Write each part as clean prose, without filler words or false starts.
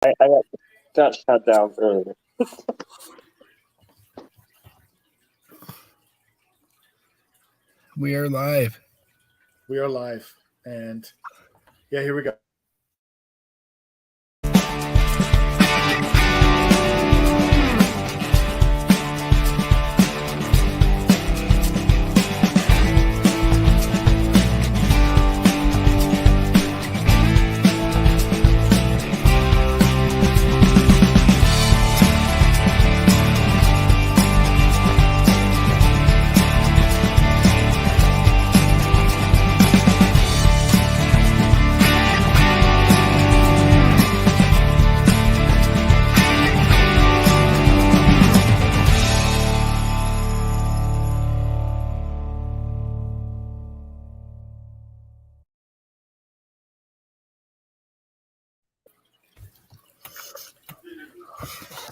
I got shut down earlier. We are live. We are live. And yeah, here we go.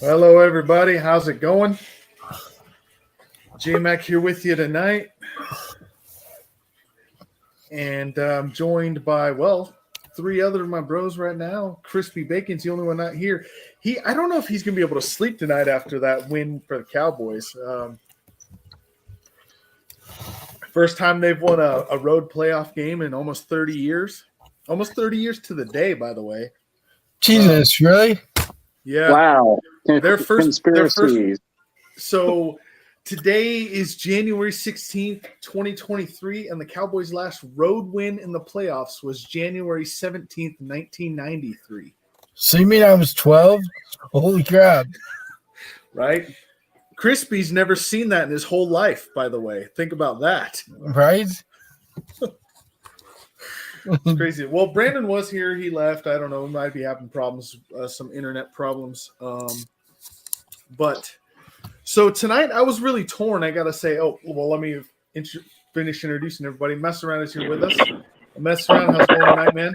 Hello, everybody. How's it going? J-Mac here with you tonight. And I'm joined by, three other of my bros right now. Crispy Bacon's the only one not here. I don't know if he's going to be able to sleep tonight after that win for the Cowboys. First time they've won a road playoff game in almost 30 years. Almost 30 years to the day, by the way. Jesus, really? Yeah. Wow. Their first. Conspiracies. So today is January 16th, 2023, and the Cowboys' last road win in the playoffs was January 17th, 1993. So you mean I was 12? Holy crap. Right? Crispy's never seen that in his whole life, by the way. Think about that. Right? It's crazy. Well, Brandon was here. He left. I don't know. He might be having problems, some internet problems. But so tonight I was really torn. I got to say, let me finish introducing everybody. Mess Around is here with us. Mess Around, how's it going tonight, man?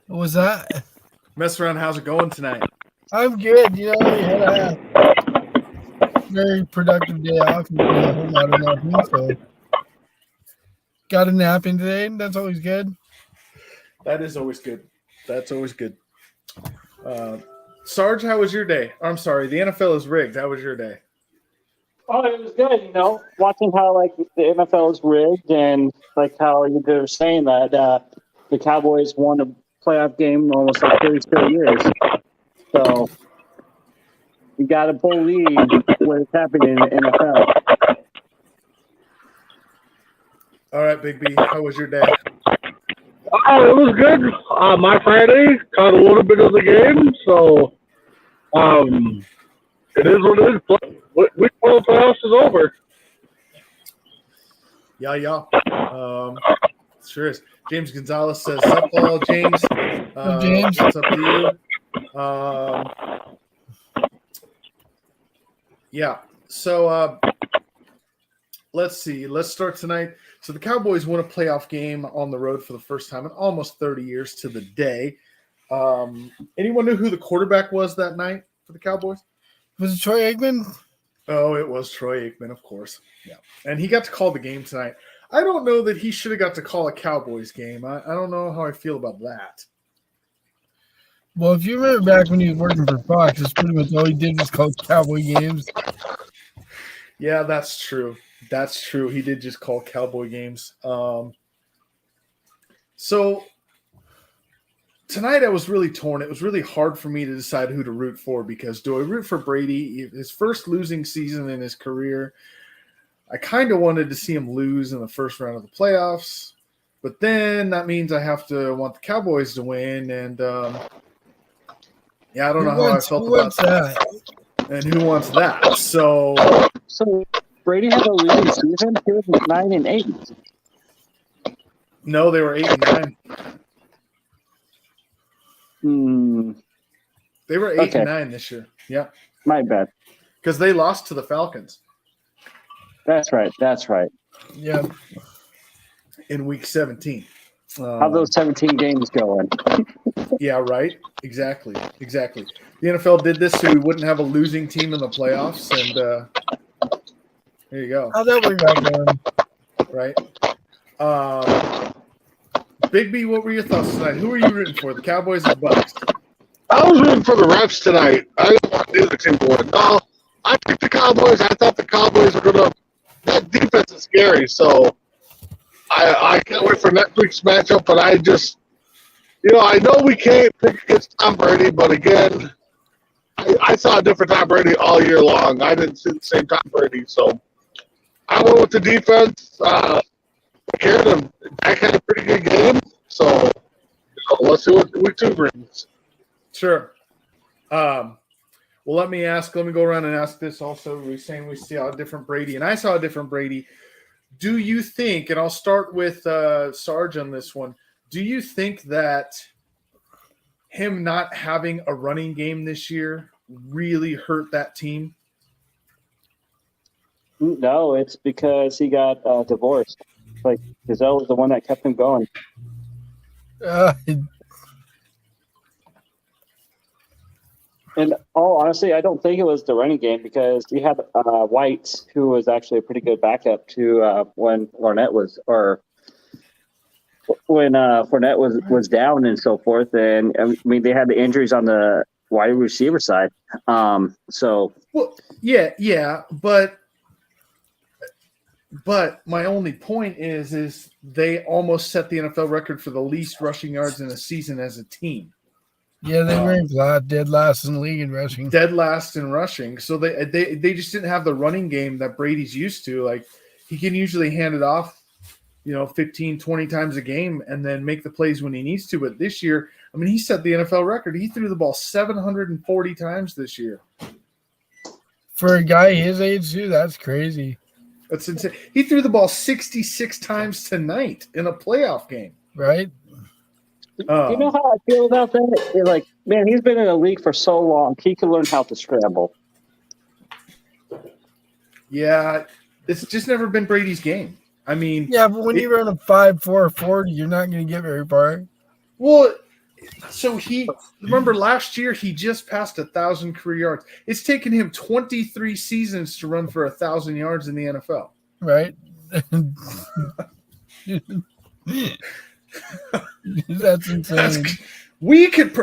What was that? Mess Around, how's it going tonight? I'm good. You know, we had a very productive day off and a whole lot of nothing, so got a nap in today, and that's always good. That is always good. That's always good. Sarge, how was your day? I'm sorry, the NFL is rigged. How was your day? Oh, it was good, watching how the NFL is rigged and how you were saying that the Cowboys won a playoff game in almost 30 straight years. So you got to believe what's happening in the NFL. All right, Big B, how was your day? Oh, it was good. My Friday caught a little bit of the game, so it is what it is. Week 12 playoffs is over. Yeah. Sure is. James Gonzalez says, "Sup, all, James." James. What's up to you? Yeah. So let's see. Let's start tonight. So the Cowboys won a playoff game on the road for the first time in almost 30 years to the day. Anyone know who the quarterback was that night for the Cowboys? Was it Troy Aikman? Oh, it was Troy Aikman, of course. Yeah. And he got to call the game tonight. I don't know that he should have got to call a Cowboys game. I don't know how I feel about that. Well, if you remember back when he was working for Fox, that's pretty much all he did was call Cowboy games. Yeah, that's true. That's true. He did just call Cowboy games. So tonight I was really torn. It was really hard for me to decide who to root for because do I root for Brady? His first losing season in his career. I kind of wanted to see him lose in the first round of the playoffs, but then that means I have to want the Cowboys to win. And I don't know how I felt about that. And who wants that? So Brady had a losing season. He was 9-8. No, they were 8-9. They were 8-9 this year. Yeah, my bad. Because they lost to the Falcons. That's right. Yeah. In week 17. How those 17 games going? Yeah, right. Exactly. The NFL did this so we wouldn't have a losing team in the playoffs, and there you go. How'd that work out going? Right. Big B, what were your thoughts tonight? Who are you rooting for, the Cowboys or the Bucks? I was rooting for the refs tonight. I didn't want neither team to win. No, I picked the Cowboys. I thought the Cowboys were going to – that defense is scary. So I can't wait for next week's matchup. But I just – I know we can't pick against Tom Brady. But, again, I saw a different Tom Brady all year long. I didn't see the same Tom Brady. So I went with the defense. Dak had a pretty good game. So let's see what week 2 brings. Sure. Well, let me go around and ask this also. We're saying we see a different Brady, and I saw a different Brady. Do you think, and I'll start with Sarge on this one, do you think that him not having a running game this year really hurt that team? No, it's because he got divorced. Like, Giselle was the one that kept him going. And honestly, I don't think it was the running game because we had White, who was actually a pretty good backup to when Fournette was down and so forth. And I mean, they had the injuries on the wide receiver side. But my only point is they almost set the NFL record for the least rushing yards in a season as a team. Yeah, they ranked dead last in the league in rushing. Dead last in rushing. So they just didn't have the running game that Brady's used to. Like, he can usually hand it off, 15, 20 times a game and then make the plays when he needs to. But this year, I mean, he set the NFL record. He threw the ball 740 times this year. For a guy his age, too, that's crazy. That's insane. He threw the ball 66 times tonight in a playoff game. Right? You know how I feel about that? You're like, man, he's been in the league for so long. He can learn how to scramble. Yeah, it's just never been Brady's game. I mean, yeah, but when you run a 5.4 40, you're not going to get very far. Well, so remember last year he just passed 1,000 career yards. It's taken him 23 seasons to run for 1,000 yards in the NFL. Right? That's insane. We could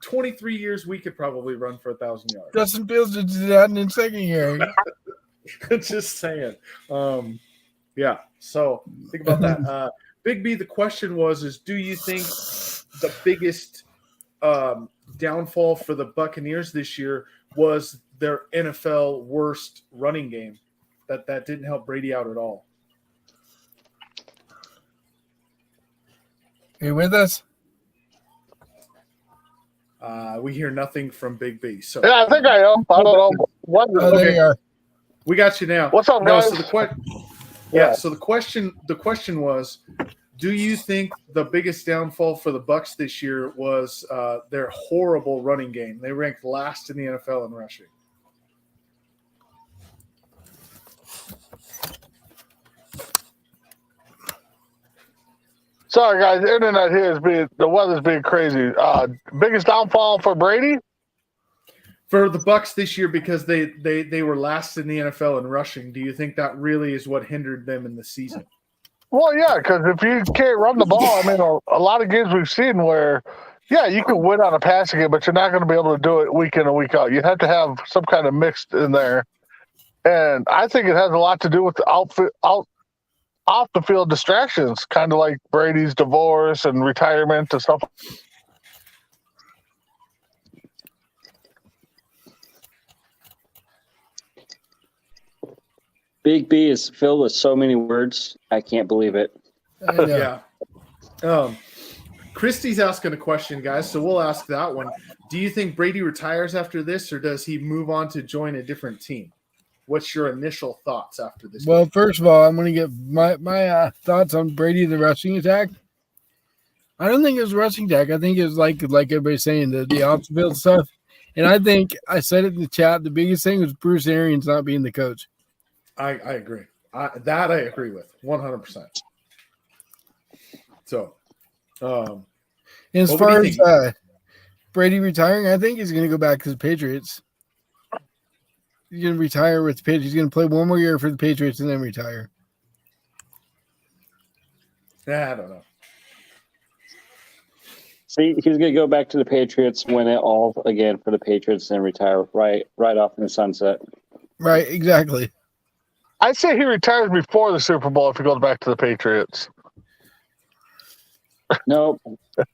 23 years. We could probably run for 1,000 yards. Justin Fields did that in his second year. Just saying. Yeah. So think about that. Big B. The question was: do you think the biggest downfall for the Buccaneers this year was their NFL worst running game? That didn't help Brady out at all. Are you with us? We hear nothing from Big B. So Yeah, I think I am. I don't know. What? There you are. we got you now. What's up, guys? So the question was, do you think the biggest downfall for the Bucs this year was their horrible running game? They ranked last in the NFL in rushing. Sorry, guys. The internet here the weather's being crazy. Biggest downfall for Brady? For the Bucs this year, because they were last in the NFL in rushing, do you think that really is what hindered them in the season? Well, yeah, because if you can't run the ball, I mean, a lot of games we've seen where, yeah, you can win on a passing game, but you're not going to be able to do it week in and week out. You have to have some kind of mix in there. And I think it has a lot to do with the off the field distractions, kind of like Brady's divorce and retirement and stuff. Big B is filled with so many words. I can't believe it. I know. Yeah. Christy's asking a question, guys, so we'll ask that one. Do you think Brady retires after this, or does he move on to join a different team? What's your initial thoughts after this? Well, first of all, I'm going to get my thoughts on Brady, the rushing attack. I don't think it was rushing attack. I think it was like everybody's saying, the off-the-field stuff. And I think I said it in the chat, the biggest thing was Bruce Arians not being the coach. I agree. I agree with 100%. So, as far as Brady retiring, I think he's going to go back to the Patriots. He's going to retire with the Patriots. He's going to play one more year for the Patriots and then retire. I don't know. See, he's going to go back to the Patriots, win it all again for the Patriots, and retire right off in the sunset. Right, exactly. I say he retires before the Super Bowl if he goes back to the Patriots. Nope.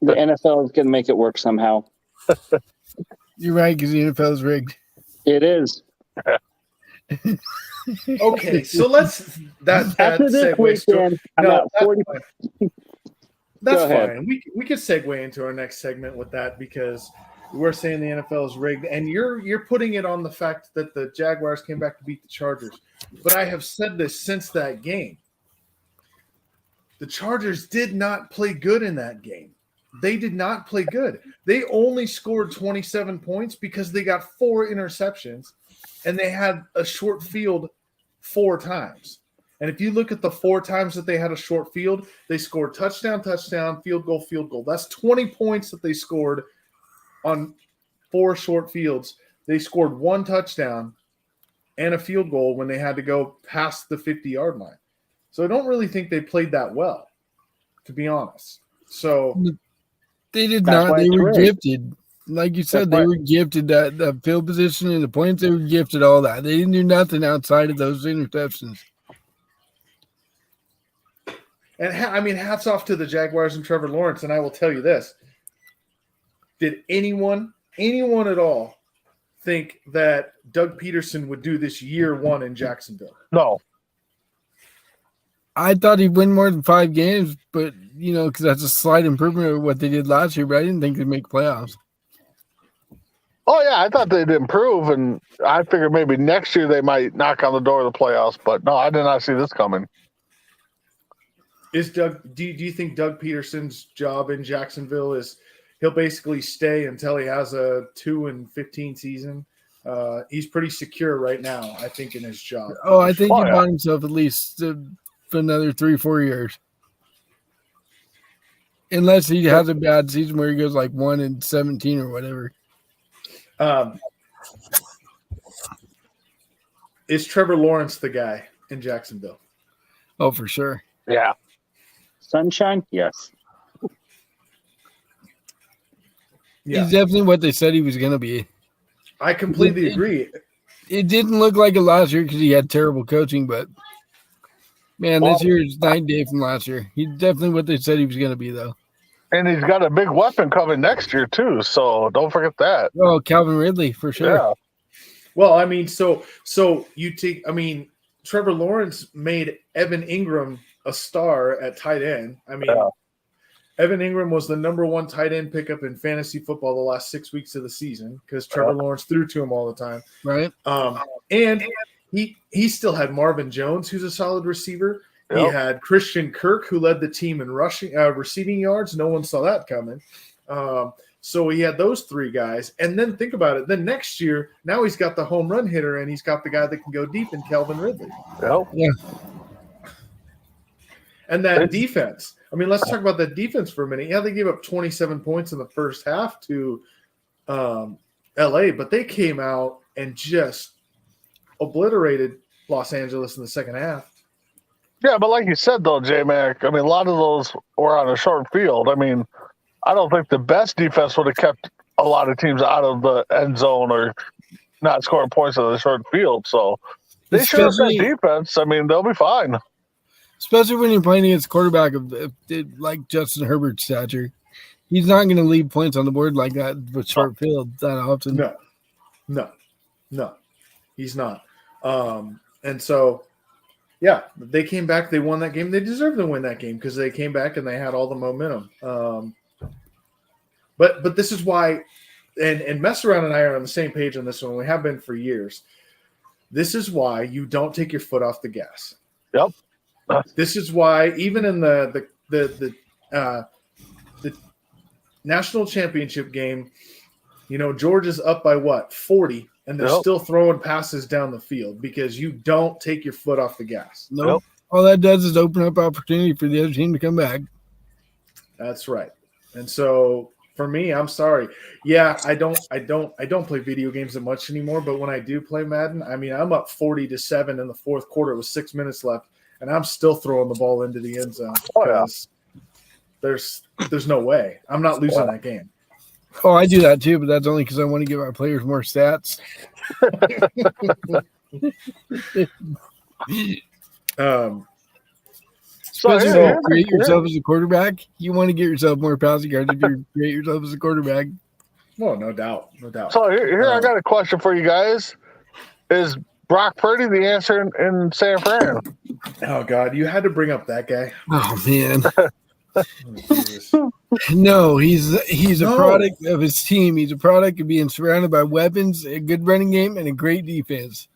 The NFL is going to make it work somehow. You're right, because the NFL is rigged. It is. Okay, so let's that After this segues to weekend, I'm no, at 40. that's Go ahead. fine. We could segue into our next segment with that because we're saying the NFL is rigged, and you're putting it on the fact that the Jaguars came back to beat the Chargers. But I have said this since that game. The Chargers did not play good in that game. They did not play good. They only scored 27 points because they got 4 interceptions, and they had a short field 4 times. And if you look at the 4 times that they had a short field, they scored touchdown, field goal. That's 20 points that they scored on 4 short fields. They scored 1 touchdown and a field goal when they had to go past the 50-yard line. So I don't really think they played that well, to be honest. So They did That's not. why They it's were rigged. gifted. Like you said, they were gifted that field position and the points. They were gifted all that. They didn't do nothing outside of those interceptions. And hats off to the Jaguars and Trevor Lawrence. And I will tell you this. Did anyone at all think that Doug Peterson would do this year 1 in Jacksonville? No. I thought he'd win more than 5 games, but, because that's a slight improvement of what they did last year, but I didn't think they'd make playoffs. Oh, yeah, I thought they'd improve, and I figured maybe next year they might knock on the door of the playoffs, but no, I did not see this coming. Do you think Doug Peterson's job in Jacksonville is he'll basically stay until he has a 2-15 season? He's pretty secure right now, I think, in his job. Oh, I think he yeah. bought himself at least for another 3-4 years. Unless he has a bad season where he goes like 1-17 or whatever. Is Trevor Lawrence the guy in Jacksonville? Oh, for sure. Yeah. Sunshine? Yes. Yeah, He's definitely what they said he was going to be. I completely agree. It didn't look like it last year because he had terrible coaching, but man, this year is night and day from last year. He's definitely what they said he was going to be, though. And he's got a big weapon coming next year, too, so don't forget that. Oh, Calvin Ridley, for sure. Yeah. Well, so you take. Trevor Lawrence made Evan Ingram a star at tight end. Yeah. Evan Ingram was the number 1 tight end pickup in fantasy football the last 6 weeks of the season because Trevor Lawrence threw to him all the time. Right? And he still had Marvin Jones, who's a solid receiver. He Yep. had Christian Kirk, who led the team in receiving yards. No one saw that coming. So he had those 3 guys. And then think about it. Then next year, now he's got the home run hitter, and he's got the guy that can go deep in Calvin Ridley. Yep. And that defense. Let's talk about that defense for a minute. Yeah, they gave up 27 points in the first half to L.A., but they came out and just obliterated Los Angeles in the second half. Yeah, but like you said, though, J-Mac, a lot of those were on a short field. I don't think the best defense would have kept a lot of teams out of the end zone or not scoring points on the short field. So they should have Especially- good defense. They'll be fine. Especially when you're playing against a quarterback of like Justin Herbert's stature. He's not going to leave points on the board like that with short field that often. No, he's not. And so, yeah, they came back. They won that game. They deserved to win that game because they came back and they had all the momentum. But this is why, and Mess Around and I are on the same page on this one. We have been for years. This is why you don't take your foot off the gas. Yep. This is why even in the national championship game, Georgia's up by 40, and they're Yep. still throwing passes down the field because you don't take your foot off the gas. Nope. All that does is open up opportunity for the other team to come back. That's right. And so for me, I'm sorry. Yeah, I don't play video games that much anymore, but when I do play Madden, I'm up 40-7 in the fourth quarter with 6 minutes left, and I'm still throwing the ball into the end zone Oh, yeah. There's no way. I'm not losing that game. Oh, I do that too, but that's only because I want to give our players more stats. Especially if you create yourself as a quarterback, you want to get yourself more passing yards if you create yourself as a quarterback. Well, no doubt. So here I got a question for you guys. Is Brock Purdy the answer in San Fran? Oh God, you had to bring up that guy. Oh man. Oh, Jesus. No, he's a product of his team. He's a product of being surrounded by weapons, a good running game, and a great defense.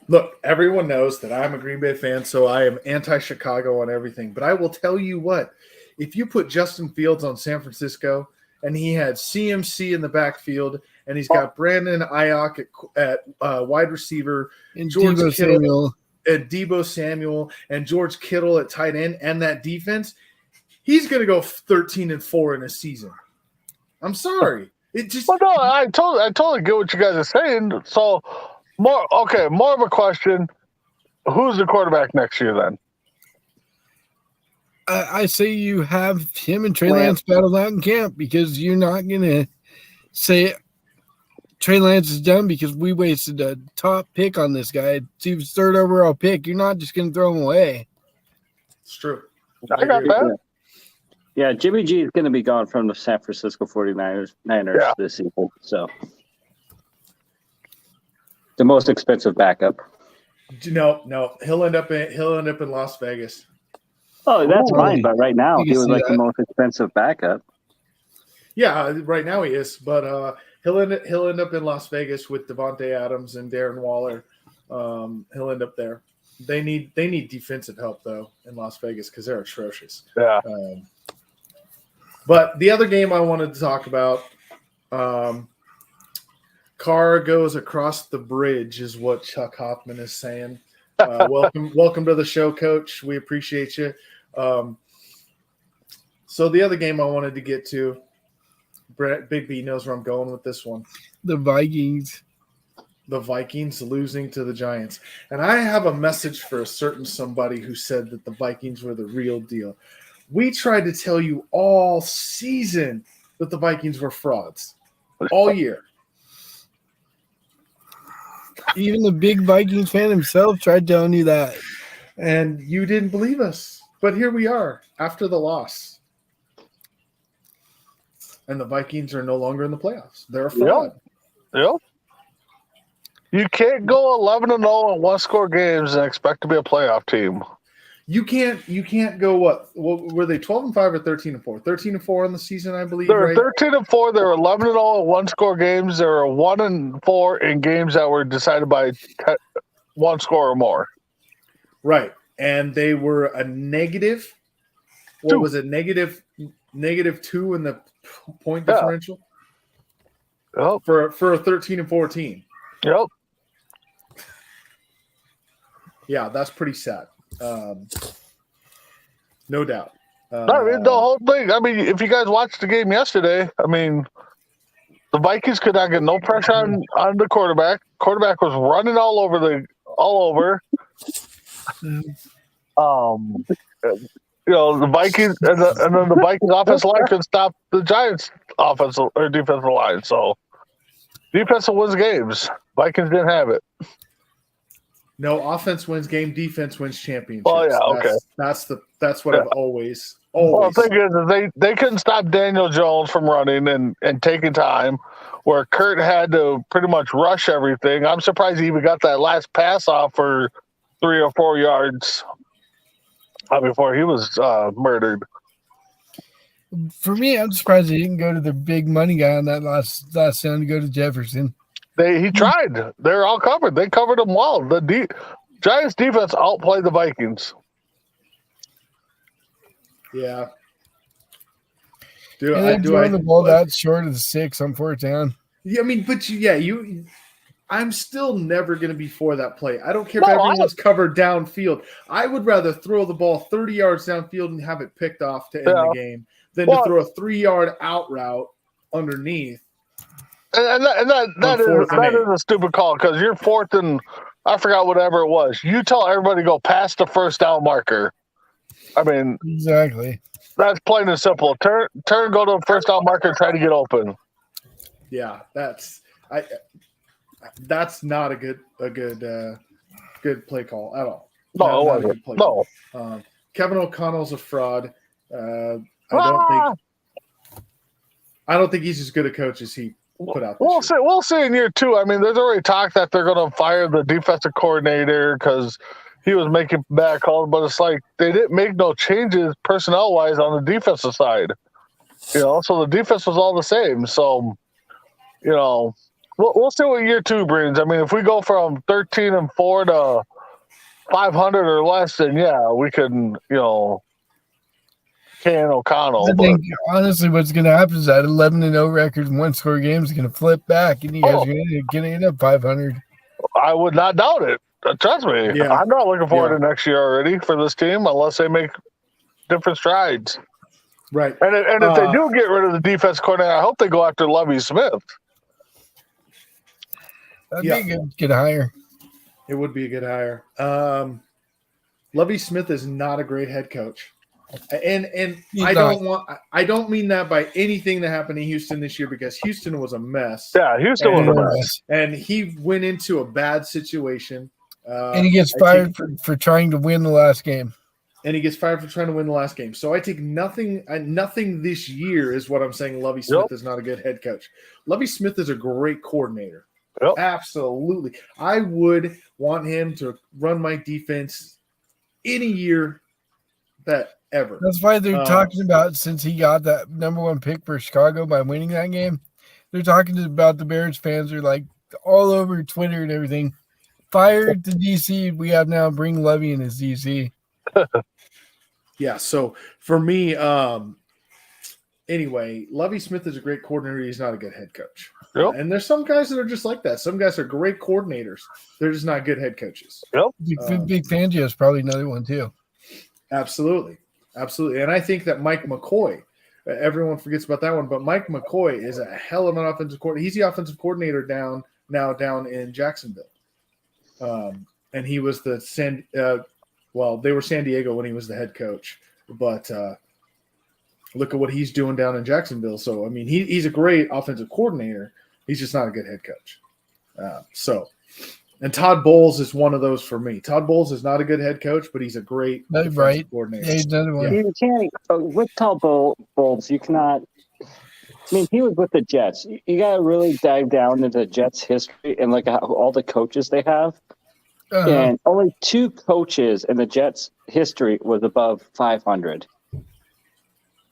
Look, everyone knows that I'm a Green Bay fan, so I am anti-Chicago on everything. But I will tell you what, if you put Justin Fields on San Francisco and he had CMC in the backfield and he's got Brandon Ayuk at wide receiver, And George Deebo Kittle Samuel. at Deebo Samuel and George Kittle at tight end and that defense, he's going to go 13-4 in a season. I'm sorry. It just Well, no, I totally get what you guys are saying. So more of a question. Who's the quarterback next year then? I say you have him and Trey Lance battle out in camp because you're not going to say Trey Lance is done because we wasted a top pick on this guy. It's his third overall pick. You're not just going to throw him away. it's true. I got that. Yeah, Jimmy G is going to be gone from the San Francisco 49ers this season. So the most expensive backup. No, he'll end up in Las Vegas. Oh, that's Oh, fine. But right now, you he can was see like the that. most expensive backup. Yeah, right now he is, but he'll end up in Las Vegas with Devontae Adams and Darren Waller. He'll end up there. They need defensive help though in Las Vegas because they're atrocious. Yeah. But the other game I wanted to talk about, Carr goes across the bridge is what Chuck Hoffman is saying. Welcome to the show, Coach. We appreciate you. So the other game I wanted to get to, Big B knows where I'm going with this one. The Vikings. The Vikings losing to the Giants. And I have a message for a certain somebody who said that the Vikings were the real deal. We tried to tell you all season that the Vikings were frauds. All year. Even the big Vikings fan himself tried telling you that. And you didn't believe us. But here we are after the loss. And the Vikings are no longer in the playoffs. They're a fraud. Yep. You can't go 11-0 in one-score games and expect to be a playoff team. You can't go what were they 12-5 or 13-4? 13-4 in the season, I believe. They're Right? 13-4. They're 11-0 in one-score games. They're 1-4 in games that were decided by one score or more. Right. And they were a negative. What Two. was it? Negative 2 in the point differential Yep. for a 13-4 team. Yep. Yeah, that's pretty sad. No doubt. I mean, the whole thing. I mean, if you guys watched the game yesterday, I mean, the Vikings could not get no pressure on the quarterback. Quarterback was running all over. The Vikings and then the Vikings offensive line could stop the Giants' offensive or defensive line. So defense wins games. Vikings didn't have it. No, offense wins game, defense wins championships. Oh, yeah, okay. That's what I've always. Well, the thing is they couldn't stop Daniel Jones from running and taking time, where Kurt had to pretty much rush everything. I'm surprised he even got that last pass off for 3 or 4 yards before he was murdered. For me, I'm surprised he didn't go to the big money guy on that last down to go to Jefferson. He tried. They're all covered. They covered him well. The Giants defense outplayed the Vikings. Yeah. Do And I then do throwing I the ball that short of the 6 on 4th down. Yeah, I mean, but I'm still never going to be for that play. I don't care No, if everyone's covered downfield. I would rather throw the ball 30 yards downfield and have it picked off to end the game than to throw a 3-yard out route underneath. And that is a stupid call because you're 4th and I forgot whatever it was. You tell everybody to go past the first down marker. I mean, Exactly. that's plain and simple. Turn, go to the first down marker, try to get open. Yeah, that's not a good play call at all. No, Not it a wasn't. good play call. No. Kevin O'Connell's a fraud. I don't think he's as good a coach as he put out. We'll see. We'll see in year 2. I mean, there's already talk that they're going to fire the defensive coordinator because he was making bad calls. But it's like they didn't make no changes personnel wise on the defensive side. So the defense was all the same. So, we'll see what year 2 brings. I mean, if we go from 13-4 to 500 or less, then yeah, we can, can O'Connell. I think honestly, what's going to happen is that 11-0 record and 1-score game is going to flip back, and you guys are going to end up 500. I would not doubt it. Trust me. Yeah. I'm not looking forward to next year already for this team unless they make different strides. Right. And if they do get rid of the defense coordinator, I hope they go after Lovie Smith. That'd be a good hire. It would be a good hire. Lovie Smith is not a great head coach. And I don't mean that by anything that happened in Houston this year, because Houston was a mess. Yeah, Houston was a mess. And he went into a bad situation. And he gets fired for trying to win the last game. And he gets fired for trying to win the last game. So I take nothing this year is what I'm saying. Lovie Smith is not a good head coach. Lovie Smith is a great coordinator. Yep. Absolutely. I would want him to run my defense any year ever. That's why they're talking about, since he got that number 1 pick for Chicago by winning that game, they're talking about the Bears fans are like all over Twitter and everything. Fire the DC we have now, bring Lovie in as DC. Yeah, so for me, anyway, Lovie Smith is a great coordinator. He's not a good head coach. Yep. And there's some guys that are just like that. Some guys are great coordinators. They're just not good head coaches. Yep. Big Fangio is probably another one too. Absolutely. And I think that Mike McCoy, everyone forgets about that one, but Mike McCoy is a hell of an offensive coordinator. He's the offensive coordinator down in Jacksonville. And he was they were San Diego when he was the head coach, but look at what he's doing down in Jacksonville. So, I mean, he's a great offensive coordinator. He's just not a good head coach. And Todd Bowles is one of those for me. Todd Bowles is not a good head coach, but he's a great defensive coordinator. Yeah, he's another one. You can't with Todd Bowles. You cannot. I mean, he was with the Jets. You got to really dive down into the Jets' history and look at all the coaches they have. Uh-huh. And only 2 coaches in the Jets' history was above 500.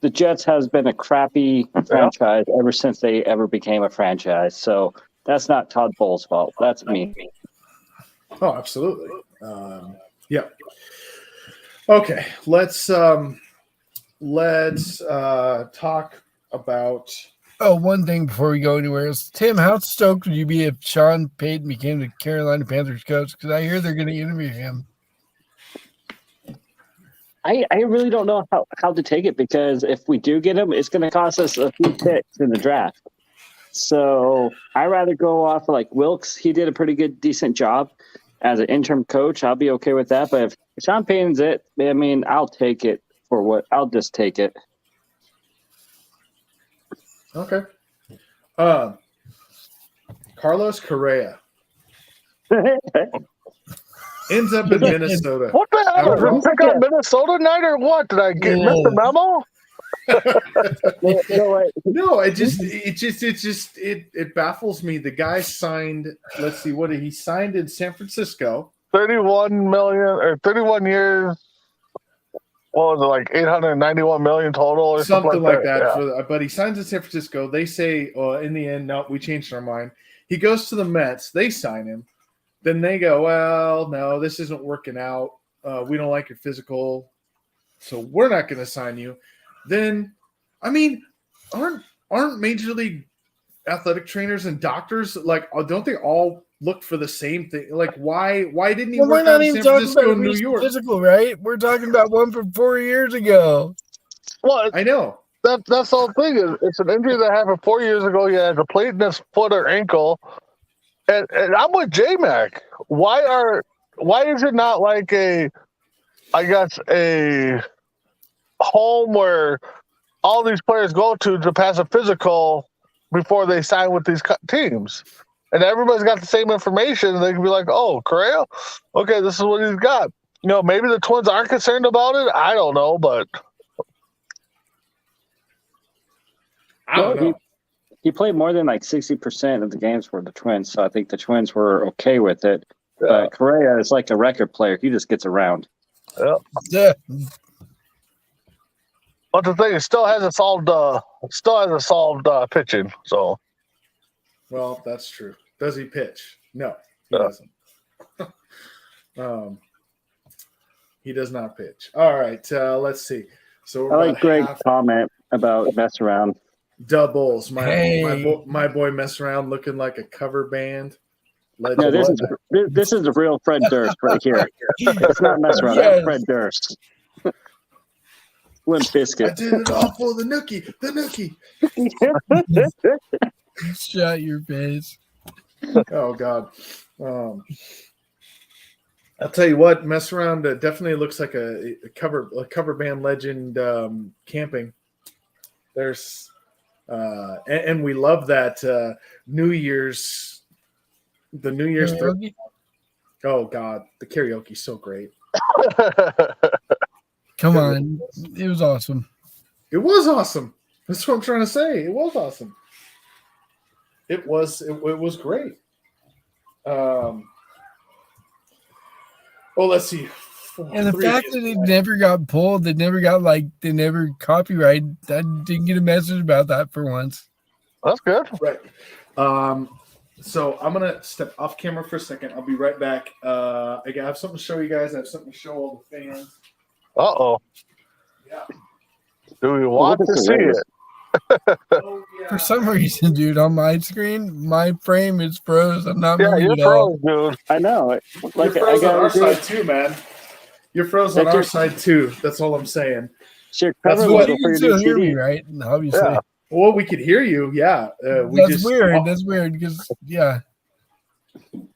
The Jets has been a crappy franchise ever since they ever became a franchise. So that's not Todd Bowles' fault. That's me. Oh, absolutely. Yeah. Okay. Let's talk about. Oh, one thing before we go anywhere else. Tim, how stoked would you be if Sean Payton became the Carolina Panthers coach? Because I hear they're going to interview him. I really don't know how to take it, because if we do get him, it's going to cost us a few picks in the draft. So I'd rather go off of like Wilkes. He did a pretty decent job as an interim coach. I'll be okay with that. But if Sean Payton's it, I mean, I'll take it for what – I'll just take it. Okay. Carlos Correa ends up in Minnesota. What the hell? Did we pick up Minnesota tonight or what? Did I miss the memo? No, it baffles me. The guy signed. Let's see, what did he signed in San Francisco? 31 million or 31 years. What was it, like 891 million total or something like that? Yeah. But he signs in San Francisco. They say, in the end, no, we changed our mind. He goes to the Mets. They sign him. Then they go, well, no, this isn't working out. We don't like your physical, so we're not going to sign you. Then, I mean, aren't major league athletic trainers and doctors like? Don't they all look for the same thing? Like, why didn't he work out in San Francisco and New York? Physical, right? We're talking about one from 4 years ago. Well, I know. That's the whole thing. It's an injury that happened 4 years ago. He had a plate in his foot or ankle. And I'm with J-Mac. Why is it not like a home where all these players go to pass a physical before they sign with these teams. And everybody's got the same information. And they can be like, oh, Correa? Okay, this is what he's got. Maybe the Twins aren't concerned about it. I don't know, but I don't know. He played more than like 60% of the games for the Twins, so I think the Twins were okay with it. But Correa is like a record player. He just gets around. Yeah. But the thing is, still hasn't solved pitching. So, Well, that's true. Does he pitch? No, he doesn't. He does not pitch. All right, let's see. So I like Greg's comment about mess around. doubles. My Hey. my boy mess around looking like a cover band. No, this is the real Fred Durst right here. It's not mess around. Yes. That's Fred Durst. Limp I Biscuit. did it all for the nookie. The nookie. Shut your face. Oh God. I'll tell you what, mess around definitely looks like a cover band legend camping. There's and we love that New Year's Karaoke? oh God, the karaoke's so great. Come on. It was awesome. It was awesome. That's what I'm trying to say. It was awesome. It was great. Let's see. And the fact that it never got pulled, they never copyright. I didn't get a message about that for once. that's good. Right. So I'm gonna step off camera for a second. I'll be right back. I have something to show you guys. I have something to show all the fans. Uh-oh. Yeah. Do we want to see it? Oh, yeah. For some reason, dude, on my screen, my frame is froze. I'm not Yeah, moving you're at all. froze, dude. I know. You're Like froze on our agree. side too, man. You're froze on That's our just- side too. That's all I'm saying. Sure, That's cover what- level You for can your still new hear me, CD. right? Obviously. Yeah. Well, we could hear you. Yeah. That's weird. That's weird because, yeah.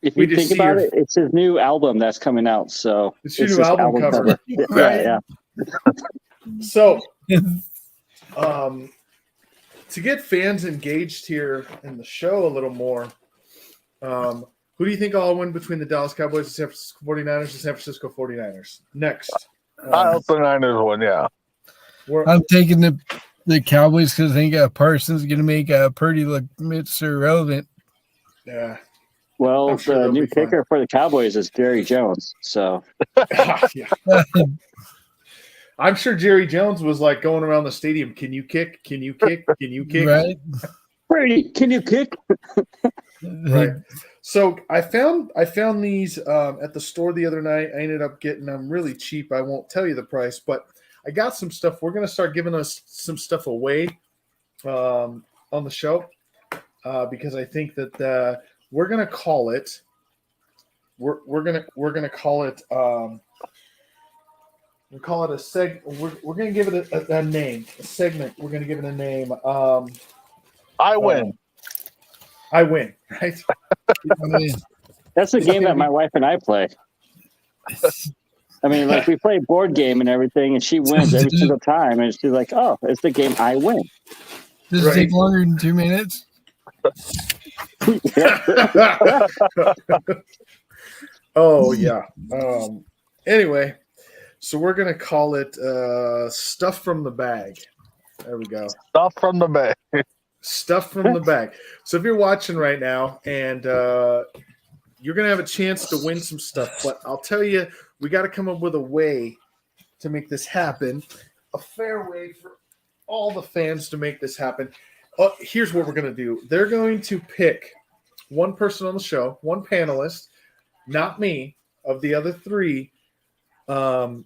If We you just think see about your- it, it's his new album that's coming out. So It's your new his album cover. Yeah, Right. yeah. So, to get fans engaged here in the show a little more, who do you think will win between the Dallas Cowboys and San Francisco 49ers and San Francisco 49ers? Next. I hope the Niners win, yeah. we're- I'm taking the Cowboys because I think Parsons is going to make Purdy look Mr. Relevant. yeah. Well, I'm sure the they'll new be fine. kicker for the Cowboys is Jerry Jones. So Yeah. I'm sure Jerry Jones was like going around the stadium. Can you kick? Can you kick? Can you kick? Right? Brady, can you kick? Right. So I found these at the store the other night. I ended up getting them really cheap. I won't tell you the price, but I got some stuff. We're gonna start giving us some stuff away on the show because I think that we're gonna call it. We're gonna call it. We call it a seg. We're gonna give it a name, a segment. We're gonna give it a name. I win. I win, right? I mean, That's the game that my wife and I play. I mean, like we play board game and everything, and she wins every single time, and she's like, "Oh, it's the game I win." does Right. it take longer than 2 minutes? Oh yeah. Anyway, so we're gonna call it stuff from the bag. There we go. Stuff from the bay. Stuff from the bag. So if you're watching right now and you're gonna have a chance to win some stuff, but I'll tell you, we got to come up with a way to make this happen. A fair way for all the fans to make this happen. Here's what we're gonna do. They're going to pick one person on the show, one panelist, not me, of the other three, and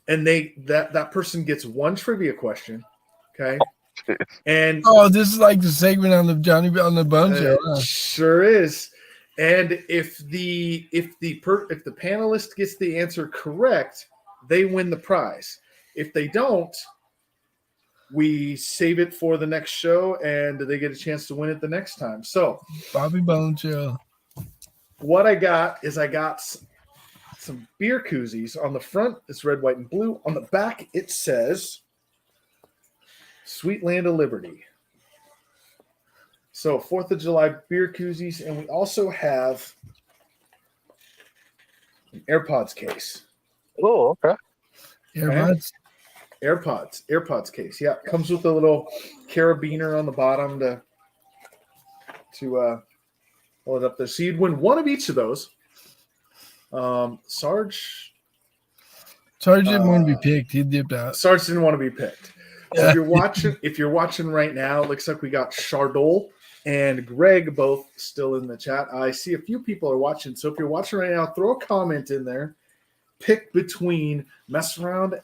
that person gets one trivia question, okay? And Oh, this is like the segment on the Bone Show. Huh? sure is. And if the panelist gets the answer correct, they win the prize. If they don't, we save it for the next show, and they get a chance to win it the next time. So Bobby Bone Show. what I got is some beer koozies. On the front, it's red, white, and blue. On the back, it says Sweet Land of Liberty. So 4th of July beer koozies, and we also have an AirPods case. Oh, okay. AirPods. AirPods case. Yeah, comes with a little carabiner on the bottom to hold it up there. So you'd win one of each of those. Sarge didn't want to be picked. He dipped out. Sarge didn't want to be picked. So Yeah. if you're watching right now, it looks like we got Chardol and Greg both still in the chat. I see a few people are watching. So if you're watching right now, throw a comment in there. Pick between Mess Around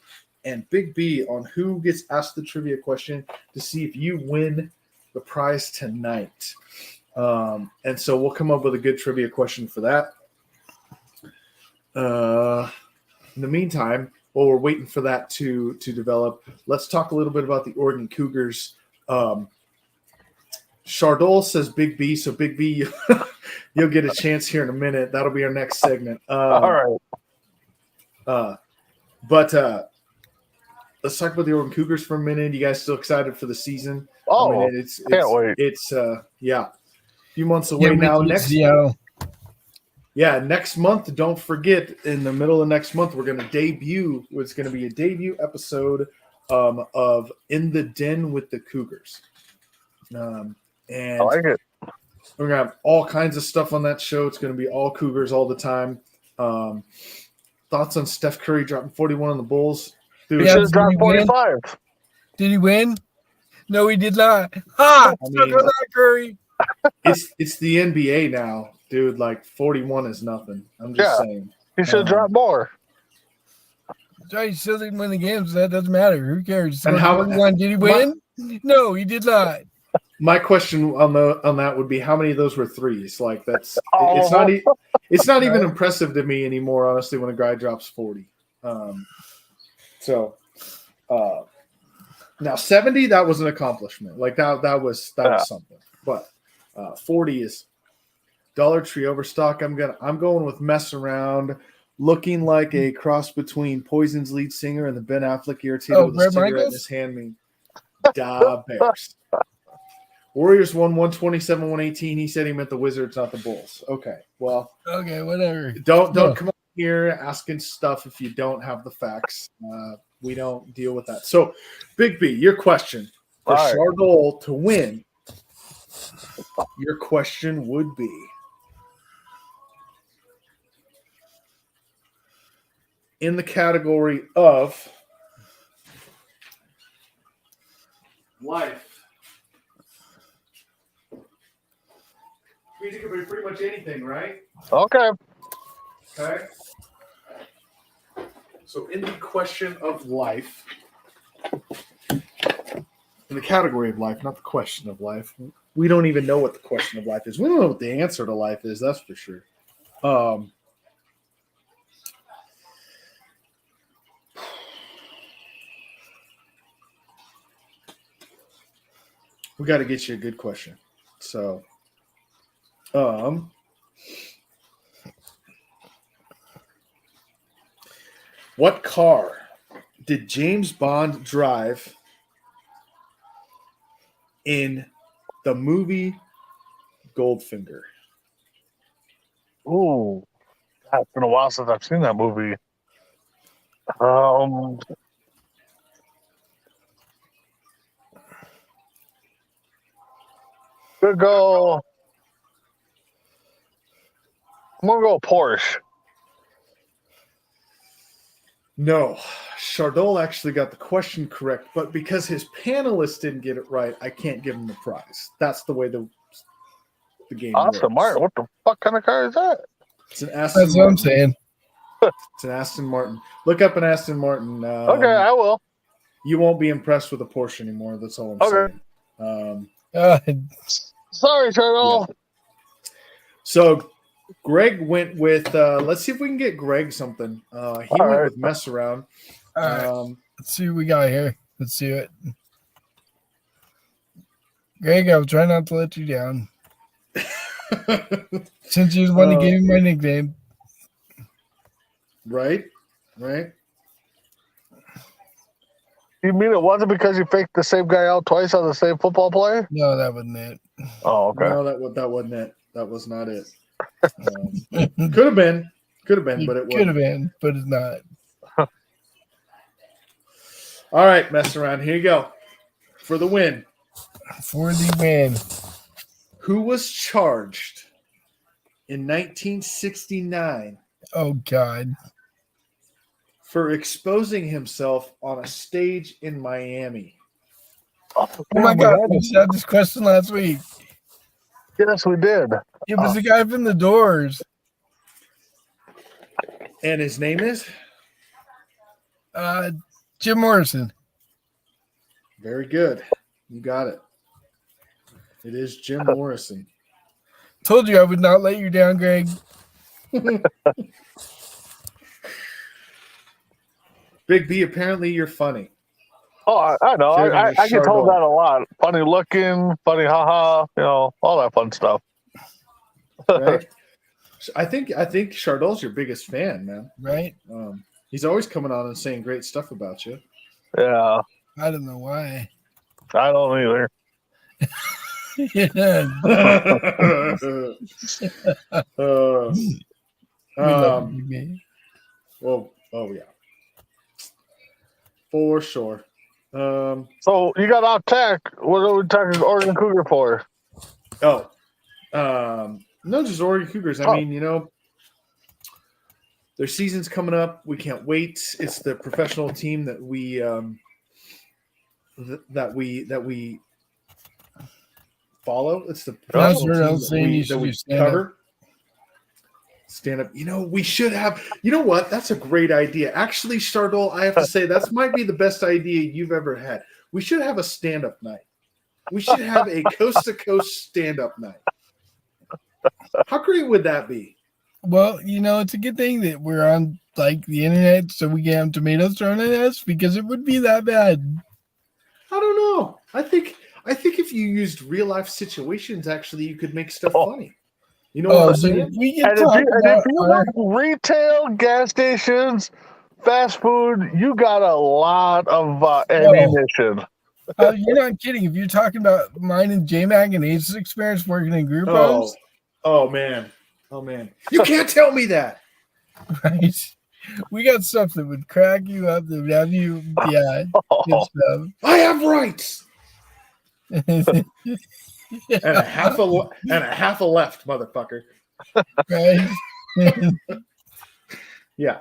and Big B on who gets asked the trivia question to see if you win the prize tonight. And so we'll come up with a good trivia question for that. In the meantime, while we're waiting for that to develop, let's talk a little bit about the Oregon Cougars. Chardol says Big B, so Big B, you'll get a chance here in a minute. That'll be our next segment. All right. But let's talk about the Oregon Cougars for a minute. You guys still excited for the season? Oh, can't wait. It's a few months away now. Next month. Don't forget, in the middle of next month, we're going to debut. It's going to be a debut episode of In the Den with the Cougars. And I like it. we're going to have all kinds of stuff on that show. It's going to be all Cougars all the time. Thoughts on Steph Curry dropping 41 on the Bulls? Dude, He Yeah, should have dropped did he win? 45. Did he win? No, he did not. Ha! I Stuck mean- on that, Curry. it's the NBA now, dude. Like 41 is nothing. I'm just saying. He should have dropped more. Sorry, he still didn't win the games. That doesn't matter. Who cares? And how- Did he win? No, he did not. My question on that would be, how many of those were threes? Like it's Oh. not even impressive to me anymore, honestly, when a guy drops 40. Now 70, that was an accomplishment. Like that was something. But 40 is Dollar Tree Overstock. I'm going with Mess Around, looking like a cross between Poison's lead singer and the Ben Affleck irritated with a Bret cigarette in Michaels? his hand. Me, da Bears. Warriors won 127-118. He said he meant the Wizards, not the Bulls. Okay, well, Okay, whatever. don't No. come up here asking stuff if you don't have the facts. We don't deal with that. So, Big B, your question for All right. Chardol to win. Your question would be, in the category of life. Music could be pretty much anything, right? Okay. Okay. So, in the question of life, in the category of life, not the question of life, we don't even know what the question of life is. We don't know what the answer to life is, that's for sure. We got to get you a good question. So, what car did James Bond drive in the movie Goldfinger? Ooh. God, it's been a while since I've seen that movie. Good go. I'm gonna go Porsche. No, Chardol actually got the question correct, but because his panelists didn't get it right, I can't give him the prize. That's the way the game Aston works. Martin. What the fuck kind of car is that? It's an Aston That's what I'm Martin. saying. It's an Aston Martin. Look up an Aston Martin. Okay, I will. You won't be impressed with a Porsche anymore. That's all I'm Okay. saying. Uh, Sorry, Turtle. So Greg went with, let's see if we can get Greg something. He went right. with Mess Around. all right. Let's see what we got here. Let's see it. Greg, I'll try not to let you down. Since you're the one that gave me my nickname. Right. You mean it wasn't because you faked the same guy out twice on the same football play? No, that wasn't it. Oh, okay. No, that wasn't it. That was not it. Could have been, but it could have wasn't. been, but it's not. All right, mess around. Here you go for the win. For the win. Who was charged in 1969 Oh God. for exposing himself on a stage in Miami? Oh my we God. had We it. had this question last week. Yes, we did. It was the guy from the Doors. And his name is? Jim Morrison. Very good. You got it. It is Jim Morrison. Told you I would not let you down, Greg. Big B, apparently you're funny. Oh, I know. Jeremy I get told Chardon. that a lot. Funny looking, funny haha, all that fun stuff. Right? I think Chardon's your biggest fan, man. Right? He's always coming on and saying great stuff about you. Yeah, I don't know why. I don't either. Yeah. We love you, man. Well, oh yeah, for sure. So you got off tech. What are we talking Oregon Cougar for? No, just Oregon Cougars. I mean, their season's coming up. We can't wait. It's the professional team that we follow. It's the That's professional what I team was saying. You that should we do stand-up. cover. Stand up. We should have. You know what? That's a great idea. Actually, Chardol, I have to say that might be the best idea you've ever had. We should have a stand-up night. We should have a coast-to-coast stand-up night. How great would that be? Well, it's a good thing that we're on the internet so we can have tomatoes thrown at us because it would be that bad. I don't know. I think if you used real life situations, actually, you could make stuff funny. You know what I'm saying? We can And talk if about you our- like retail, gas stations, fast food, you got a lot of ammunition. you're not kidding. If you're talking about mine and J-Mac and Ace's experience working in group homes, Oh man. You can't tell me that. right? We got stuff that would crack you up, that would have you, good I have rights. stuff. And a half a left, motherfucker. Right? Yeah.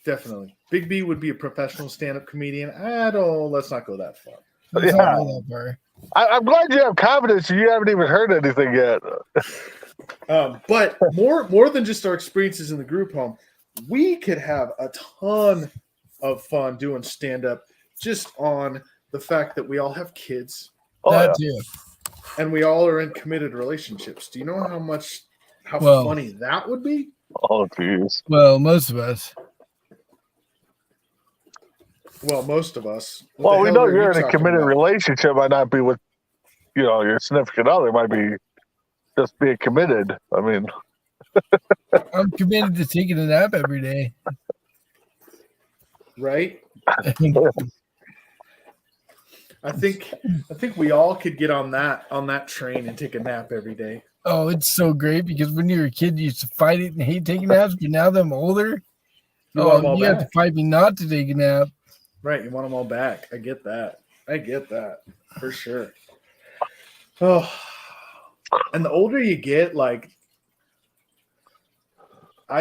Definitely. Big B would be a professional stand-up comedian. Let's not go that far. Let's not go that far. I'm glad you have confidence. You haven't even heard anything yet. But more than just our experiences in the group home, we could have a ton of fun doing stand-up just on the fact that we all have kids That too. and we all are in committed relationships. Do you know how Well- funny that would be? Oh, jeez. Well, most of us. Well, most of us. Well, we What the know hell are you're you in a talking committed about? relationship. Might not be with, your significant other. Might be just being committed. I mean, I'm committed to taking a nap every day. Right? I think we all could get on that train and take a nap every day. Oh, it's so great because when you were a kid, you used to fight it and hate taking naps, but now that I'm older, You want them all you have to back. fight me not to take a nap. Right, you want them all back. I get that for sure. Oh, and the older you get, I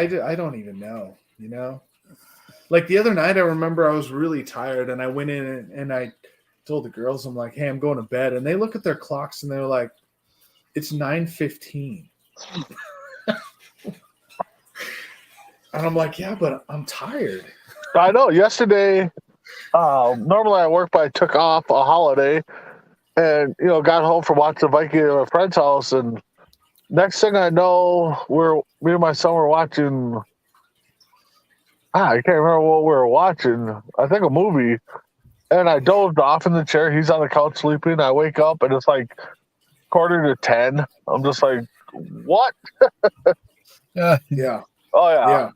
don't even know, Like the other night, I remember I was really tired, and I went in and I told the girls, I'm like, "Hey, I'm going to bed," and they look at their clocks and they're like, "It's 9:15." And I'm like, "Yeah, but I'm tired." I know. Yesterday, normally I work, but I took off a holiday, and got home from watching the Viking at a friend's house, and next thing I know, me and my son were watching. I can't remember what we were watching. I think a movie, and I dozed off in the chair. He's on the couch sleeping. I wake up and it's like 9:45. I'm just like, what? Yeah. Oh yeah. Yeah.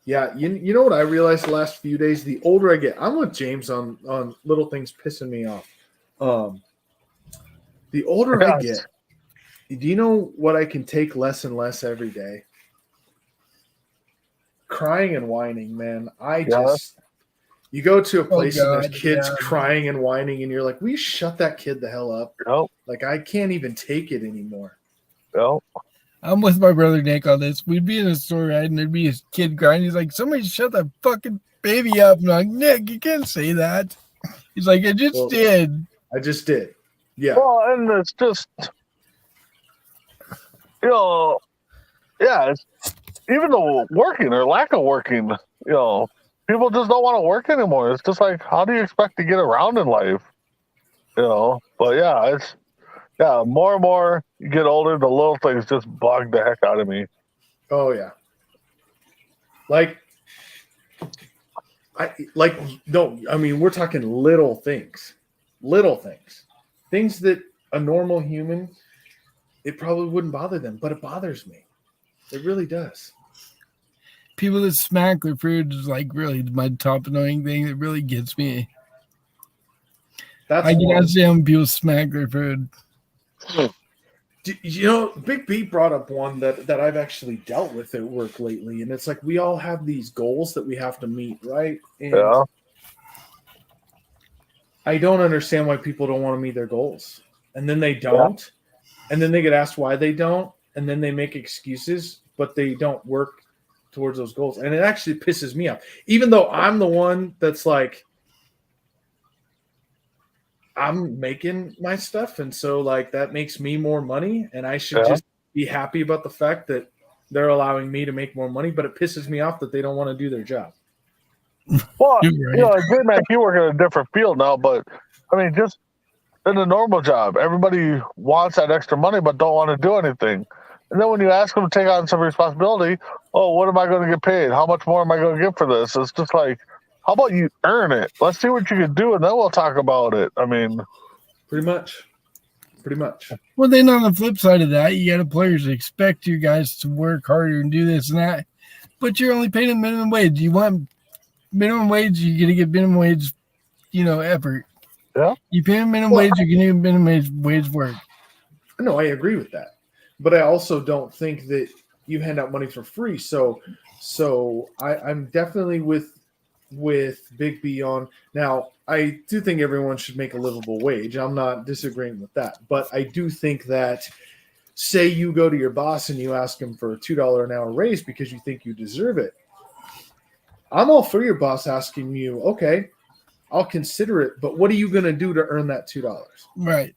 Yeah, you know what I realized the last few days? The older I get, I'm with James on little things pissing me off. The older I Yes. get, do you know what I can take less and less every day? Crying and whining, man. You go to a place and there's God, kids yeah. crying and whining, and you're like, will you shut that kid the hell up? Nope. Like, I can't even take it anymore. Nope. I'm with my brother Nick on this. We'd be in a store, right, and there'd be a kid crying. He's like, "Somebody shut that fucking baby up!" And I'm like, "Nick, you can't say that." He's like, "I just Well, did." I just did. Yeah. Well, and it's just, it's even the working or lack of working, people just don't want to work anymore. It's just like, how do you expect to get around in life? But more and more you get older, the little things just bug the heck out of me. Oh yeah. We're talking little things. Things that a normal human, it probably wouldn't bother them, but it bothers me. It really does. People that smack their food is like really my top annoying thing. That really gets me. That's I one. cannot stand when people smack their food. Big B brought up one that I've actually dealt with at work lately, and it's like we all have these goals that we have to meet, right? And Yeah. I don't understand why people don't want to meet their goals, and then they don't, and then they get asked why they don't, and then they make excuses, but they don't work towards those goals, and it actually pisses me off. Even though I'm the one that's like, I'm making my stuff, and so like that makes me more money, and I should just be happy about the fact that they're allowing me to make more money, but it pisses me off that they don't want to do their job. Well, You're right. J-Mac, you work in a different field now, but I mean, just in a normal job, everybody wants that extra money but don't want to do anything. And then when you ask them to take on some responsibility, what am I going to get paid? How much more am I going to get for this? It's just like, how about you earn it? Let's see what you can do, and then we'll talk about it. I mean, Pretty much. Well, then on the flip side of that, you got players that expect you guys to work harder and do this and that, but you're only paying a minimum wage. You want minimum wage, you're going to get minimum wage, effort. Yeah. You pay a minimum wage, you're going to get minimum wage work. No, I agree with that. But I also don't think that you hand out money for free. So I'm definitely with Big B on. Now, I do think everyone should make a livable wage. I'm not disagreeing with that. But I do think that, say you go to your boss and you ask him for a $2 an hour raise because you think you deserve it. I'm all for your boss asking you, okay, I'll consider it, but what are you going to do to earn that $2? Right.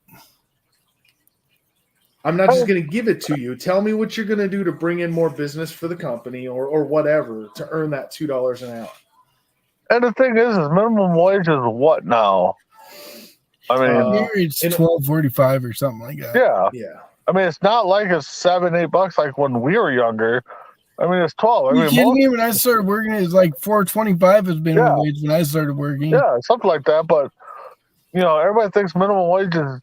I'm not just going to give it to you. Tell me what you're going to do to bring in more business for the company or whatever to earn that $2 an hour. and the thing is minimum wage is what now? I mean, Here it's $12.45 or something like that. Yeah. I mean, it's not like it's $7-8 like when we were younger. I mean, it's 12. I Are you mean, kidding me? When I started working, it was like $4.25 has been minimum wage when I started working. Yeah, something like that. But everybody thinks minimum wage is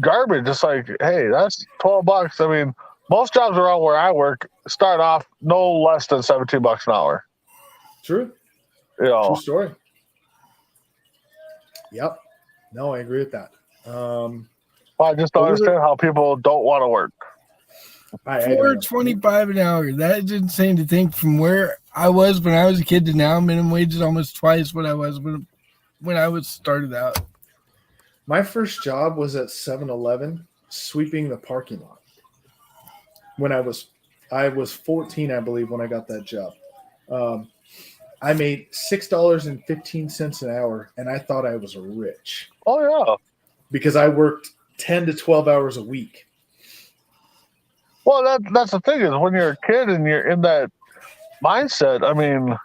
garbage. It's like, hey, that's $12. I mean, most jobs around where I work start off no less than $17 an hour. True. You know, True story. Yep. No, I agree with that. I just don't understand how people don't want to work. I don't know. $4.25 an hour. That's insane to think. From where I was when I was a kid to now, minimum wage is almost twice what I was when I was started out. My first job was at 7-Eleven sweeping the parking lot. When I was 14, I believe, when I got that job. I made $6.15 an hour, and I thought I was rich Oh yeah. because I worked 10 to 12 hours a week. Well, that's the thing is when you're a kid and you're in that mindset. I mean,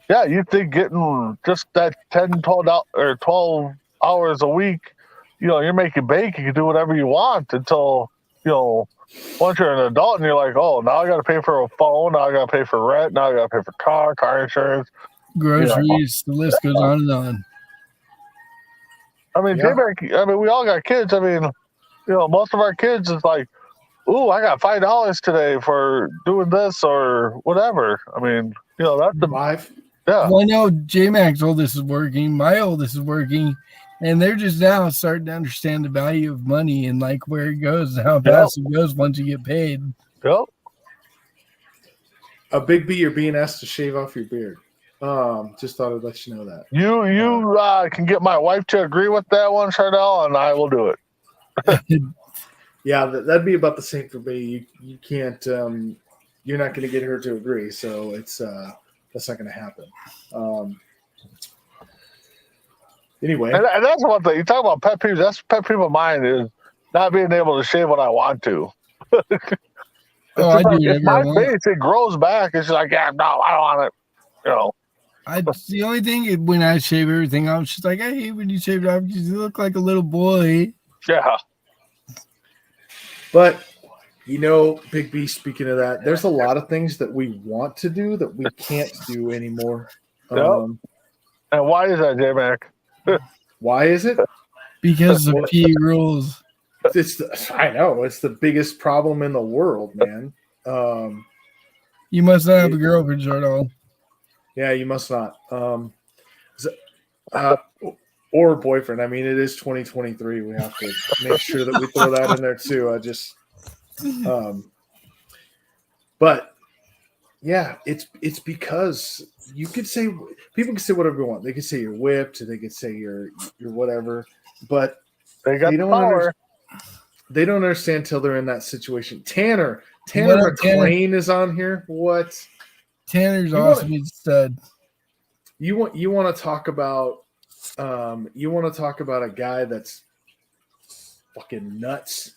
yeah, you think getting just that 10, 12 hours a week, you're making bank. You can do whatever you want until once you're an adult and you're like, oh, now I got to pay for a phone, now I got to pay for rent, now I got to pay for car insurance, Groceries, the list goes on and on. I mean, Yeah. we all got kids. I mean, most of our kids is like, ooh, I got $5 today for doing this or whatever. I mean, That's the 5. yeah. Well, I know J-Mac's oldest is working, my oldest is working, and they're just now starting to understand the value of money and like where it goes and how fast it goes once you get paid. Yep. A Big B, you're being asked to shave off your beard. Just thought I'd let you know that. You can get my wife to agree with that one, Chardell, and I will do it. Yeah, that'd be about the same for me. You can't. You're not going to get her to agree, so it's that's not going to happen. Anyway, And that's one thing. You talk about pet peeves. That's pet peeve of mine is not being able to shave when I want to. Oh, I do It's whatever I my want. face. It grows back. It's just like, yeah, no, I don't want it. The only thing is when I shave everything off, she's like, I hate when you shave it off because you look like a little boy. Yeah. but Big B. Speaking of that, there's a lot of things that we want to do that we can't do anymore. Yep. And why is that, J-Mac? Why is it? Because of P rules. I know it's the biggest problem in the world, man. You must not have a girlfriend, Jordan. Yeah, you must not. Or a boyfriend. I mean, it is 2023. We have to make sure that we throw that in there too. But yeah, it's because you could say people can say whatever they want. They could say you're whipped. They could say you're whatever. But They got they the don't power. they don't understand until they're in that situation. Tanner What up, McLean is on here. What? Tanner's You awesome. wanna- He's a stud. You want to talk about a guy that's fucking nuts.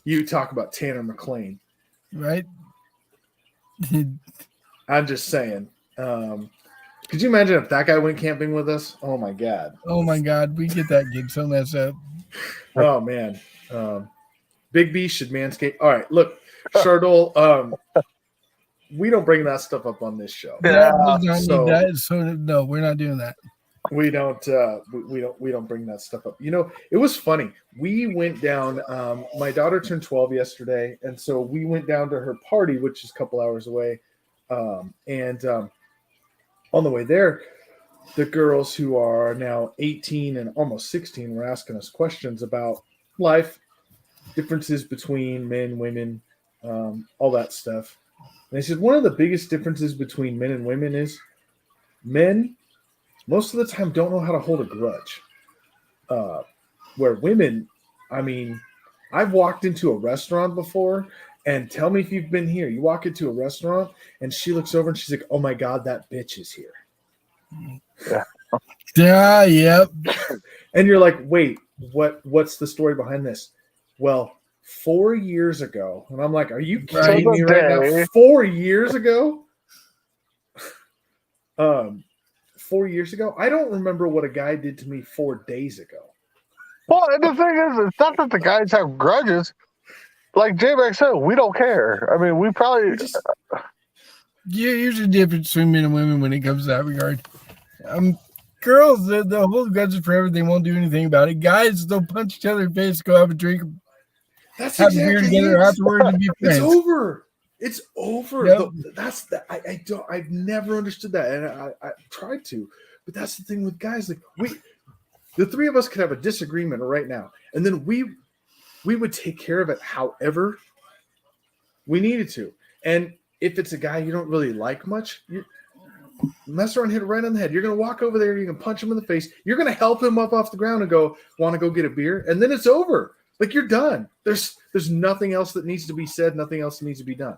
You talk about Tanner McLean. Right? I'm just saying. Could you imagine if that guy went camping with us? Oh my god. Oh my God, we get that gig so messed up. Oh man. Big B should manscape. All right, look, Chardol. We don't bring that stuff up on this show. Yeah, So no, we're not doing that. We don't bring that stuff up. It was funny. We went down. My daughter turned 12 yesterday, and so we went down to her party, which is a couple hours away. And on the way there, the girls who are now 18 and almost 16 were asking us questions about life, differences between men, women, all that stuff. And they said one of the biggest differences between men and women is men most of the time don't know how to hold a grudge. Where women, I mean, I've walked into a restaurant before, and tell me if you've been here. You walk into a restaurant and she looks over and she's like, "Oh my God, that bitch is here." Yeah, yep. And you're like, "Wait, what's the story behind this?" Well, 4 years ago, and I'm like, "Are you kidding me right now?" 4 years ago? 4 years ago? I don't remember what a guy did to me 4 days ago. Well, and the thing is, it's not that the guys have grudges. Like J-Mac said, we don't care. I mean, we probably Yeah, here's the difference between men and women when it comes to that regard. Girls, they'll hold grudges forever. They won't do anything about it. Guys, they'll punch each other in the face, go have a drink, That's have a beer exactly together it. afterwards, and be friends. It's over. It's over. Yep. That's the I've never understood that, and I tried to, but that's the thing with guys. Like the three of us could have a disagreement right now, and then we would take care of it however we needed to. And if it's a guy you don't really like much, you mess around, hit it right on the head. You're gonna walk over there, you're gonna punch him in the face, you're gonna help him up off the ground and go, "Want to go get a beer?" And then it's over. Like you're done. There's nothing else that needs to be said, nothing else that needs to be done.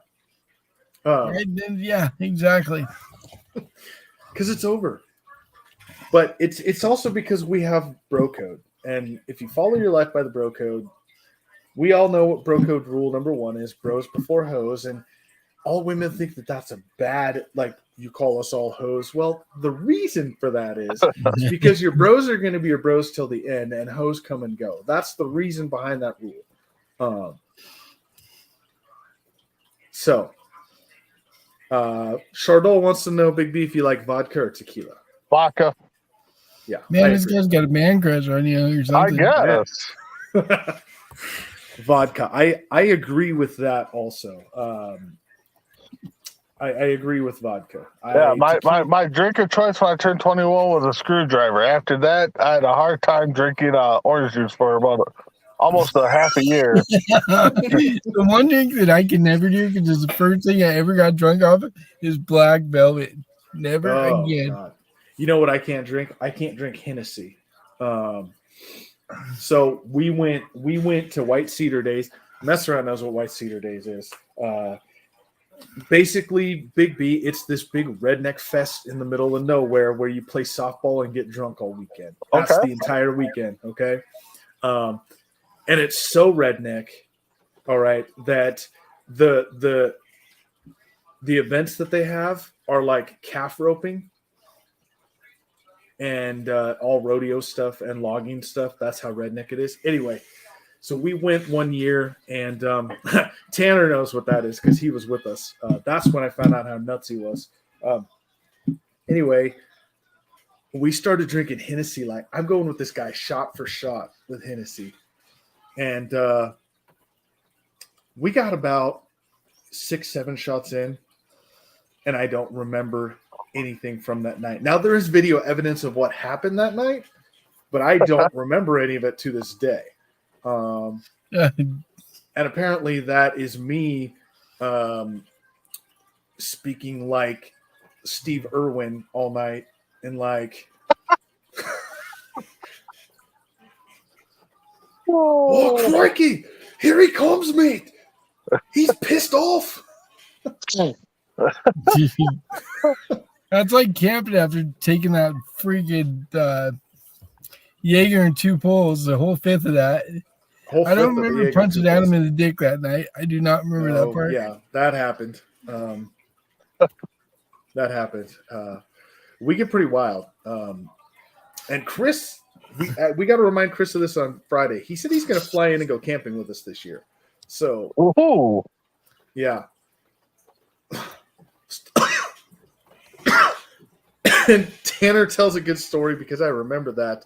Right? Yeah, exactly. Because it's over. But it's also because we have bro code. And if you follow your life by the bro code, we all know what bro code rule number 1 is: bros before hoes. And all women think that that's a bad, like, you call us all hoes. Well, the reason for that is because your bros are going to be your bros till the end, and hoes come and go. That's the reason behind that rule. Chardol wants to know, Big B, if you like vodka or tequila. vodka. Yeah, Man, this guy's got a man crush on you or I something. guess. Vodka. I agree with that also. I agree with vodka. Yeah, my drink of choice when I turned 21 was a screwdriver. After that, I had a hard time drinking orange juice for about almost a half a year. The one drink that I can never do because it's the first thing I ever got drunk off of is Black Velvet. Never again. God. You know what I can't drink? I can't drink Hennessy. So we went to White Cedar Days. Mess around knows what White Cedar Days is. Basically, Big B, it's this big redneck fest in the middle of nowhere where you play softball and get drunk all weekend. That's the entire weekend, okay? And it's so redneck, all right, that the events that they have are like calf roping and all rodeo stuff and logging stuff. That's how redneck it is. Anyway, so we went one year, and Tanner knows what that is because he was with us. That's when I found out how nuts he was. Anyway, we started drinking Hennessy. Like, I'm going with this guy shot for shot with Hennessy. And we got about 6-7 shots in, and I don't remember anything from that night. Now, there is video evidence of what happened that night, but I don't remember any of it to this day. And apparently that is me speaking like Steve Irwin all night and like oh crikey, here he comes, mate. He's pissed off. That's like camping after taking that freaking Jaeger and 2 pulls, the whole fifth of that. I don't remember punching Adam in the dick that night. I do not remember that part. Yeah, that happened. That happened. We get pretty wild. And Chris, we got to remind Chris of this on Friday. He said he's going to fly in and go camping with us this year. So, Woohoo! Yeah. And Tanner tells a good story because I remember that.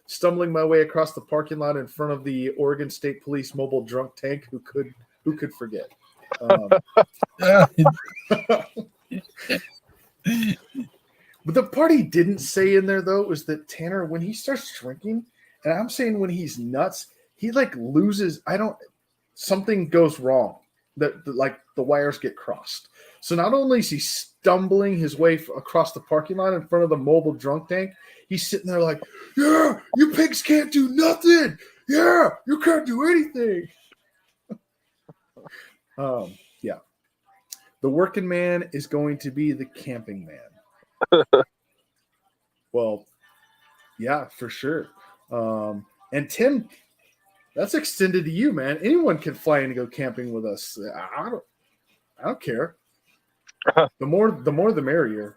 Stumbling my way across the parking lot in front of the Oregon State Police mobile drunk tank. Who could forget? But the part he didn't say in there though was that Tanner, when he starts drinking, and I'm saying when he's nuts, he like loses. Something goes wrong. That like the wires get crossed. So not only is he stumbling his way across the parking lot in front of the mobile drunk tank, he's sitting there like, yeah, you pigs can't do nothing. Yeah, you can't do anything. Yeah. The working man is going to be the camping man. Well, yeah, for sure. And Tim, that's extended to you, man. Anyone can fly in and go camping with us. I don't care. The more the merrier.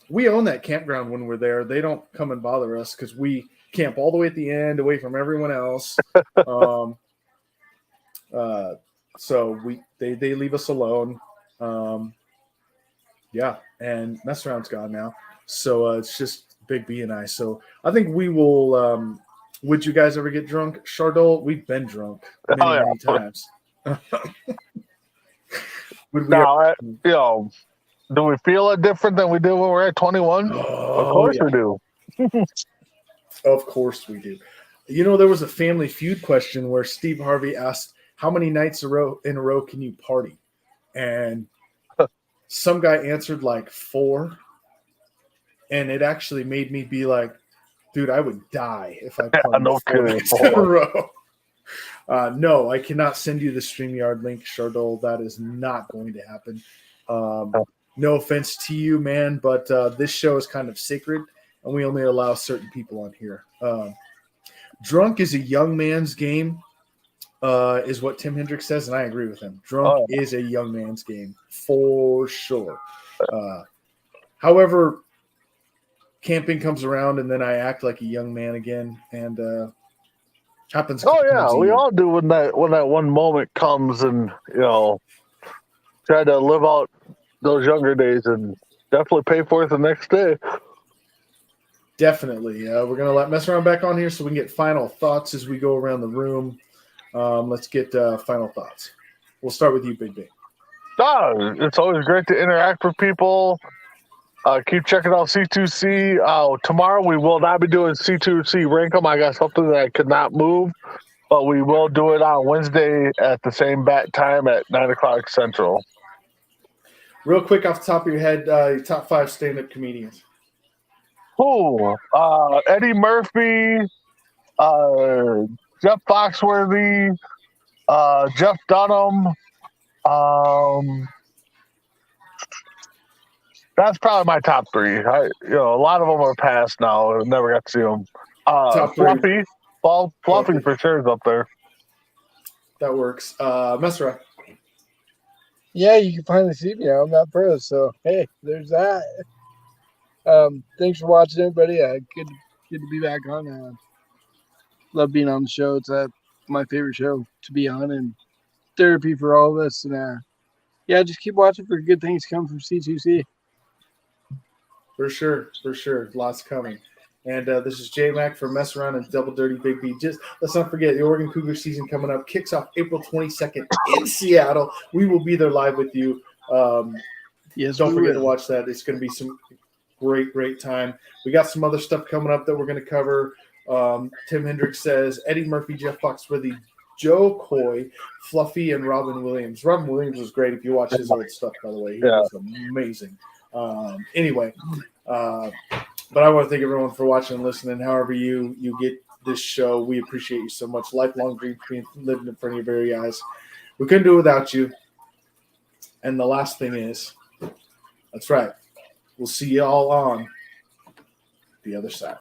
We own that campground when we're there. They don't come and bother us because we camp all the way at the end, away from everyone else. So they leave us alone. Yeah, and Mess Around's gone now. So it's just Big B and I. So I think we will. Would you guys ever get drunk? Chardol, we've been drunk many times. Do we feel it different than we did when we were at 21? Of course we do. Of course we do. You know, there was a Family Feud question where Steve Harvey asked, how many nights in a row can you party? And some guy answered like 4. And it actually made me be like, dude, I would die if I partied 4 nights in a row. No, I cannot send you the StreamYard link, Chardol. That is not going to happen. No offense to you, man, but this show is kind of sacred, and we only allow certain people on here. Drunk is a young man's game, is what Tim Hendricks says, and I agree with him. Drunk is a young man's game, for sure. However, camping comes around, and then I act like a young man again, and happens. Oh yeah, we all do when that one moment comes, and try to live out those younger days and definitely pay for it the next day. Definitely. We're going to let Mess Around back on here so we can get final thoughts as we go around the room. Let's get final thoughts. We'll start with you, Big B. No, it's always great to interact with people. Keep checking out C2C. Tomorrow we will not be doing C2C Rankum. I got something that I could not move, but we will do it on Wednesday at the same bat time at 9 o'clock Central. Real quick off the top of your head, your top 5 stand-up comedians. Cool. Eddie Murphy, Jeff Foxworthy, Jeff Dunham. That's probably my top 3. A lot of them are past now. I never got to see them. Top 3. Fluffy for sure is up there. That works. Messera. Yeah, you can finally see me now. I'm not pro, so hey, there's that. Thanks for watching, everybody. Good to be back on. Love being on the show. It's my favorite show to be on, and therapy for all of us. And yeah, just keep watching for good things come from C2C. For sure. Lots coming. And this is J-Mac from Mess Around and Double Dirty Big B. Just let's not forget, the Oregon Cougar season coming up kicks off April 22nd in Seattle. We will be there live with you. Yes, don't we forget to will. watch that. It's going to be some great time. We got some other stuff coming up that we're going to cover. Tim Hendricks says Eddie Murphy, Jeff Foxworthy, Joe Coy, Fluffy, and Robin Williams. Robin Williams was great if you watch his old stuff, by the way. He was amazing. Anyway, but I want to thank everyone for watching and listening. However you get this show, we appreciate you so much. Lifelong dreams being lived in front of your very eyes. We couldn't do it without you. And the last thing is, that's right. We'll see you all on the other side.